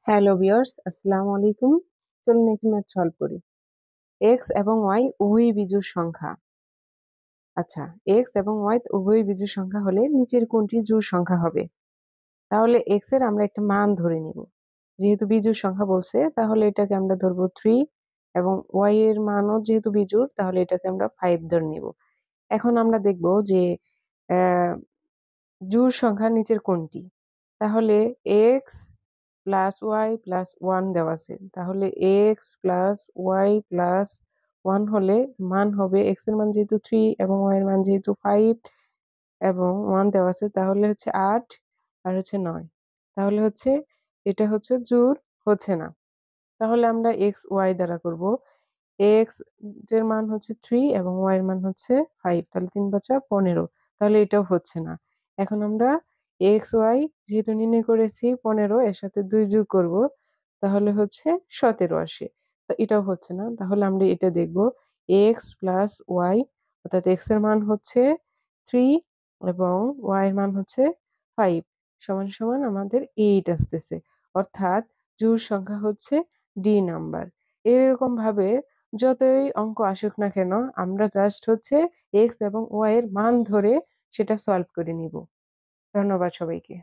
Hello viewers, আসসালামু আলাইকুম। চলুন একটি ম্যাথ সলভ করি। এক্স এবং ওয়াই উভয়ই বিজোড় সংখ্যা। আচ্ছা, এক্স এবং ওয়াই উভয়ই বিজোড় সংখ্যা হলে নিচের কোনটি জোড় সংখ্যা হবে? তাহলে এক্স এর আমরা একটা মান ধরে নিব। যেহেতু বিজোড় সংখ্যা বলছে তাহলে এটাকে আমরা ধরবো 3 এবং ওয়াই এর মানও যেহেতু বিজোড় তাহলে এটাকে আমরা 5 ধরে নিব। এখন আমরা দেখব যে আহ জোড় সংখ্যা নিচের কোনটি? তাহলে x plus y plus one দেওয়া আছে, তাহলে x plus y plus one হলে মান হবে এক্স এর মান যেহেতু 3 এবং ওয়াই এর মান যেহেতু 5 এবং ওয়ান দেওয়া আছে তাহলে হচ্ছে 8 আর হচ্ছে 9। তাহলে হচ্ছে এটা হচ্ছে জোড় হচ্ছে না। তাহলে আমরা এক্স ওয়াই দ্বারা করব। এক্স এর মান হচ্ছে 3 এবং ওয়াই এর মান হচ্ছে 5, তাহলে 3 5 15, তাহলে এটাও হচ্ছে না। এখন আমরা এক্স ওয়াই যেহেতু নির্ণয় করেছি 15 এর সাথে 2 যোগ করব, তাহলে হচ্ছে 17 আসে। তো এটাও হচ্ছে না, তাহলে আমরা এটা দেখব এক্স প্লাস ওয়াই, অর্থাৎ এক্স এর মান হচ্ছে 3 এবং ওয়াই এর মান হচ্ছে 5 সমান সমান আমাদের 8 আসতেছে, অর্থাৎ জোড় সংখ্যা হচ্ছে ডি নাম্বার। এরকম ভাবে যতই অঙ্ক আসুক না কেন আমরা জাস্ট হচ্ছে এক্স এবং ওয়াই এর মান ধরে সেটা সলভ করে নিব। ধন্যবাদ সবাইকে।